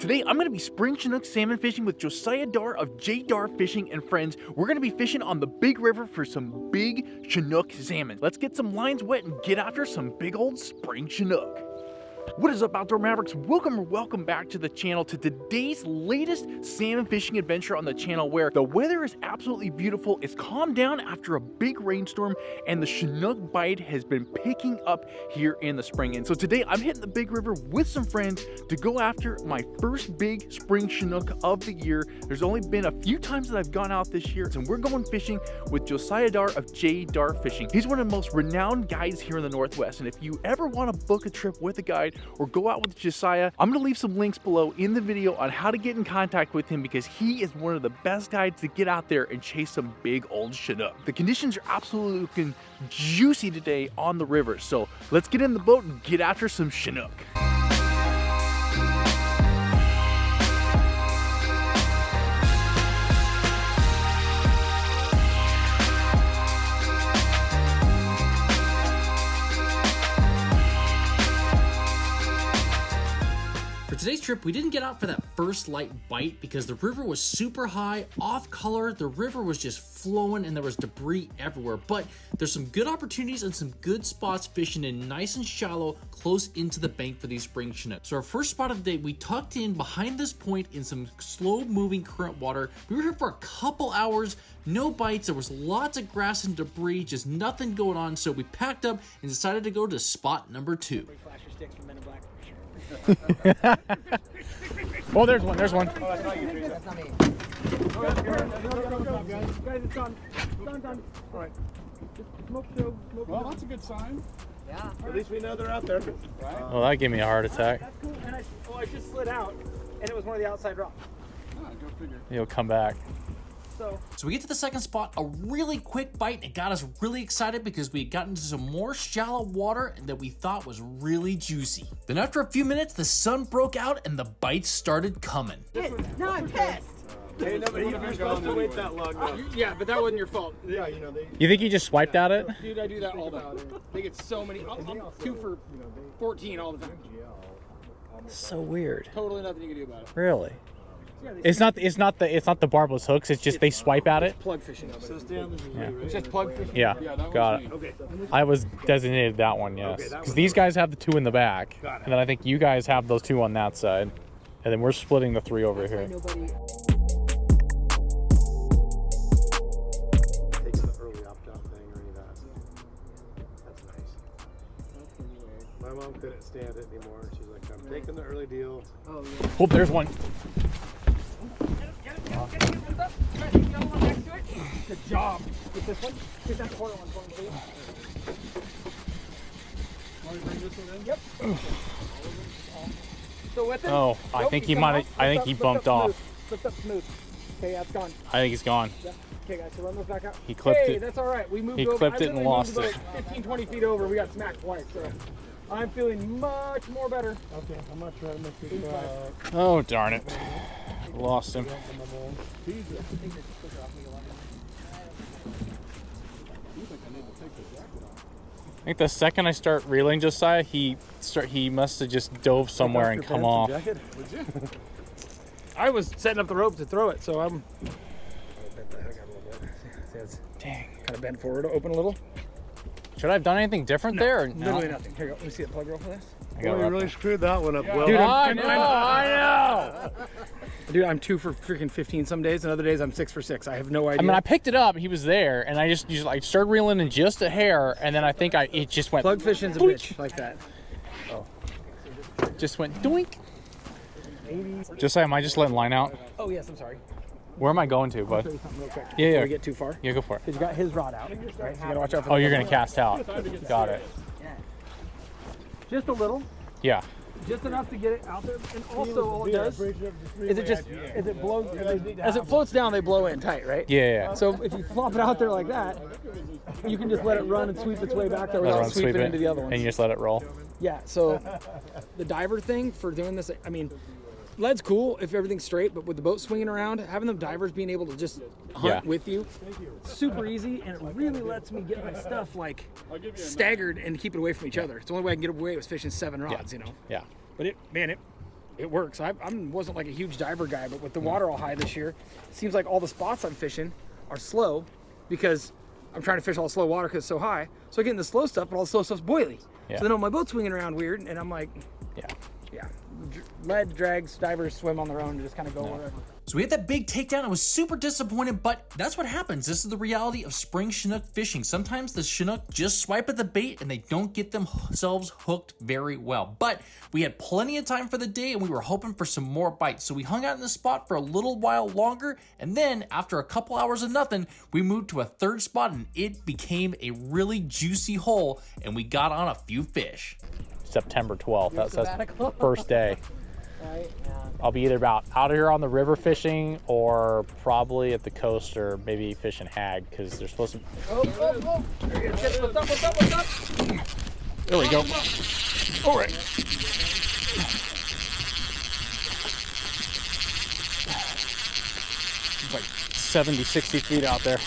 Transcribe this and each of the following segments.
Today, I'm going to be spring Chinook salmon fishing with Josiah Darr of JDarr Fishing and Friends. We're going to be fishing on the big river for some big Chinook salmon. Let's get some lines wet and get after some big old spring Chinook. What is up, Outdoor Mavericks? Welcome back to the channel, to today's latest salmon fishing adventure on the channel, where the weather is absolutely beautiful. It's calmed down after a big rainstorm, and the Chinook bite has been picking up here in the spring. And so today I'm hitting the big river with some friends to go after my first big spring Chinook of the year. There's only been a few times that I've gone out this year, and we're going fishing with Josiah Darr of JDarr Fishing. He's one of the most renowned guides here in the Northwest, and if you ever want to book a trip with a guide or go out with Josiah, I'm going to leave some links below in the video on how to get in contact with him, because he is one of the best guides to get out there and chase some big old Chinook. The conditions are absolutely looking juicy today on the river, so let's get in the boat and get after some Chinook. For today's trip, we didn't get out for that first light bite because the river was super high, off color. The river was just flowing and there was debris everywhere. But there's some good opportunities and some good spots fishing in nice and shallow, close into the bank for these spring Chinook. So our first spot of the day, we tucked in behind this point in some slow moving current water. We were here for a couple hours, no bites. There was lots of grass and debris, just nothing going on. So we packed up and decided to go to spot number 2. Flasher sticks from Men in Black. Oh, there's one. That's not me. Go, guys, it's done. Done. All right. Smoke show. Well, that's a good sign. Yeah. At least we know they're out there. Right? Well, that gave me a heart attack. That's cool. And I just slid out, and it was one of the outside rocks. Go figure. He'll come back. So we get to the second spot, a really quick bite. It got us really excited because we had gotten into some more shallow water that we thought was really juicy. Then after a few minutes, the sun broke out and the bites started coming. Now I'm pissed. Hey, no, but you're supposed to wait that long. Yeah, but that wasn't your fault. Yeah, you know, You think you just swiped at it? Dude, I do that all the time. They get so many. I'm 2 for 14 all the time. So weird. Totally nothing you can do about it. Really? It's not the barbless hooks. It's just they swipe at it. Plug fishing. Yeah. It's just plug fishing. Yeah, got it. Okay. I was designated that one, yes. Because these guys have the 2 in the back, and then I think you guys have those 2 on that side, and then we're splitting the 3 over here. Takes the early opt-out thing or any of that. That's nice. My mom couldn't stand it anymore. She's like, I'm taking the early deal. Oh, yeah. Oh, there's one. Good job. Get this one. Get that corner one for me, please. Want to bring this one in? Yep. So with it. Oh, I think he might. I think he bumped off. Lift up smooth. Okay, that's gone. I think he's gone. Yeah. Okay, guys, so run those back out. He clipped hey, it. That's all right. We moved He over. clipped it and literally lost moved it. about 15, 20 feet over. We got smacked twice, so I'm feeling much more better. Okay, I'm going to try to make this. Oh, darn it. Lost him. I think the second I start reeling Josiah, he must have just dove somewhere and come off. I was setting up the rope to throw it, so I'm. Dang. Kind of bent forward, open a little. Should I have done anything different there? Or no? Literally nothing. Here you go. Let me see the plug roll for this. I got Well, you really screwed that one up. Well, Dude, I know. Dude, I'm 2 for freaking 15 some days, and other days I'm 6 for 6. I have no idea. I mean, I picked it up. He was there, and I just like started reeling in just a hair, and then I think it just went. Plug fishing's a bitch like that. Just went doink. Josiah, am I just letting line out? Oh yes, I'm sorry. Where am I going to, I'll bud? show you something real quick. Yeah, yeah. Before we get too far. Yeah, go for it. Because you got his rod out, right? So you gotta watch out for. Oh, you're gonna cast out. Got it. Just a little. Yeah. Just enough to get it out there, and also all it does is it blows as it floats down. They blow in tight, right? Yeah. So if you flop it out there like that, you can just let it run and sweep its way back there without sweeping into the other ones. And you just let it roll. Yeah. So the diver thing for doing this, I mean, lead's cool if everything's straight, but with the boat swinging around, having the divers being able to just hunt with you, super easy, and it really lets me get my stuff like staggered and keep it away from each other. It's the only way I can get away with fishing 7 rods, you know. Yeah. But it it works. I wasn't like a huge diver guy, but with the water all high this year, it seems like all the spots I'm fishing are slow because I'm trying to fish all slow water because it's so high. So I get in the slow stuff, but all the slow stuff's boily. Yeah. So then my boat's swinging around weird, and I'm like, yeah. Lead, drags, divers swim on their own and just kind of go wherever. So we had that big takedown. I was super disappointed, but that's what happens. This is the reality of spring Chinook fishing. Sometimes the Chinook just swipe at the bait and they don't get themselves hooked very well. But we had plenty of time for the day and we were hoping for some more bites. So we hung out in the spot for a little while longer, and then after a couple hours of nothing, we moved to a third spot and it became a really juicy hole and we got on a few fish. September 12th. That's the first day. Right, yeah. I'll be either out here on the river fishing or probably at the coast or maybe fishing hag because they're supposed to. Oh. What's up? There we go. All right. Like 70, 60 feet out there.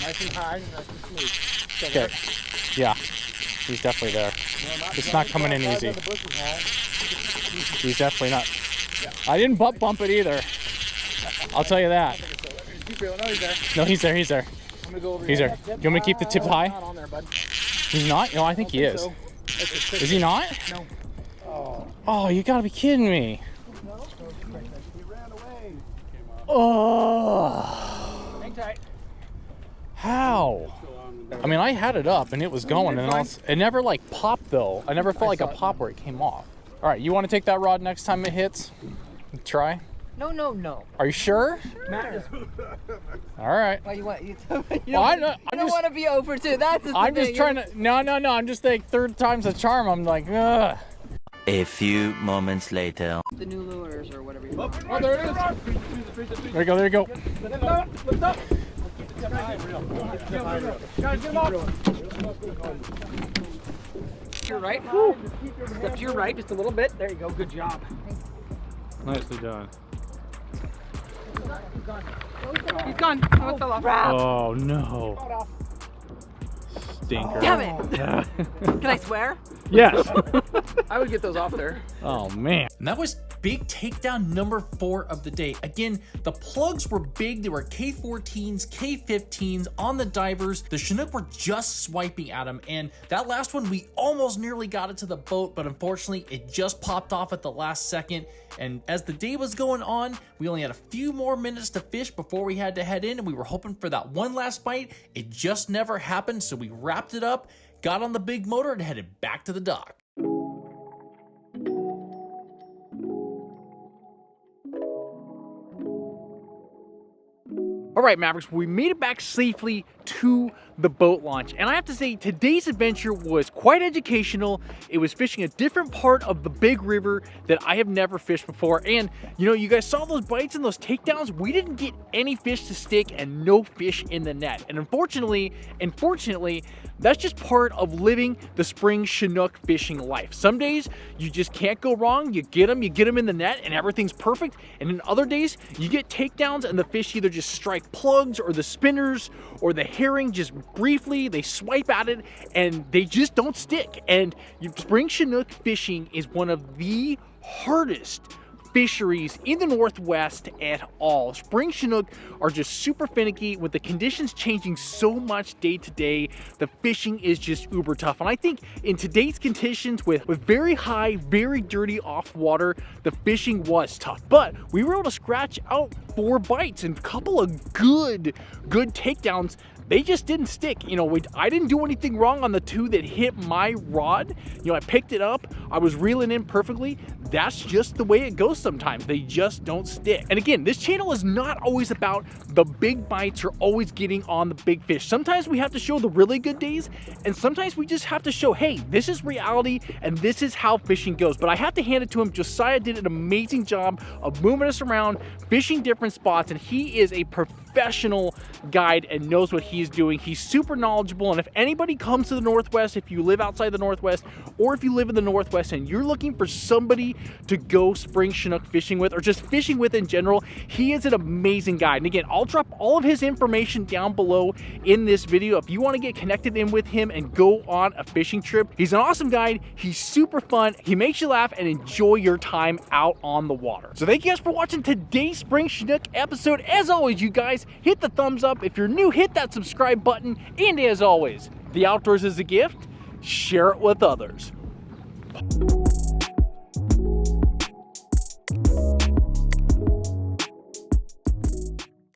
Nice and high, nice and smooth. Okay. Yeah, he's definitely there. It's not coming in easy. He's definitely not. I didn't butt bump it either. I'll tell you that. No, he's there. He's there. He's there. You want me to keep the tip high? He's not? No, I think he is. Is he not? No. Oh, you gotta be kidding me. Oh. Hang tight. How? I mean, I had it up and it was going, and it never like popped though. I never felt like a pop where it came off. All right, you want to take that rod next time it hits? Try. No. Are you sure? Sure. All right. Well, you don't want to be over too. That's the I'm thing. just trying to. No. I'm just like third time's a charm. I'm like, ugh. A few moments later. The new lures or whatever you want. Oh, there it is. There you go. There you go. Lift up. Guys, get him up. To your right. Step to your right just a little bit. There you go. Good job. Nicely done. He's gone. Oh, it fell off. Oh no. Stinker. Damn it. Can I swear? Yes. I would get those off there. Oh man. And that was big takedown number 4 of the day. Again, the plugs were big. They were K14s, K15s on the divers. The Chinook were just swiping at them, and that last one, we almost nearly got it to the boat, but unfortunately, it just popped off at the last second. And as the day was going on, we only had a few more minutes to fish before we had to head in, and we were hoping for that one last bite. It just never happened, so we wrapped it up, got on the big motor, and headed back to the dock. All right, Mavericks, we made it back safely to the boat launch. And I have to say, today's adventure was quite educational. It was fishing a different part of the big river that I have never fished before. And, you know, you guys saw those bites and those takedowns. We didn't get any fish to stick and no fish in the net. And unfortunately, that's just part of living the spring Chinook fishing life. Some days, you just can't go wrong. You get them in the net and everything's perfect. And then other days, you get takedowns and the fish either just strike plugs or the spinners or the herring just briefly, they swipe at it and they just don't stick. And spring Chinook fishing is one of the hardest fisheries in the Northwest at all. Spring Chinook are just super finicky. With the conditions changing so much day to day, the fishing is just uber tough. And I think in today's conditions with very high, very dirty off water, the fishing was tough. But we were able to scratch out 4 bites and a couple of good takedowns. They just didn't stick. You know, I didn't do anything wrong on the 2 that hit my rod. You know, I picked it up. I was reeling in perfectly. That's just the way it goes sometimes. They just don't stick. And again, this channel is not always about the big bites or always getting on the big fish. Sometimes we have to show the really good days, and sometimes we just have to show, hey, this is reality and this is how fishing goes. But I have to hand it to him. Josiah did an amazing job of moving us around, fishing different spots, and he is a professional guide and knows what he he's doing. He's super knowledgeable, and if anybody comes to the Northwest, if you live outside the Northwest, or if you live in the Northwest and you're looking for somebody to go spring Chinook fishing with, or just fishing with in general, he is an amazing guide. And again, I'll drop all of his information down below in this video if you want to get connected in with him and go on a fishing trip. He's an awesome guide. He's super fun. He makes you laugh and enjoy your time out on the water. So thank you guys for watching today's Spring Chinook episode. As always, you guys, hit the thumbs up. If you're new, hit that subscribe button. And as always, the outdoors is a gift. Share it with others.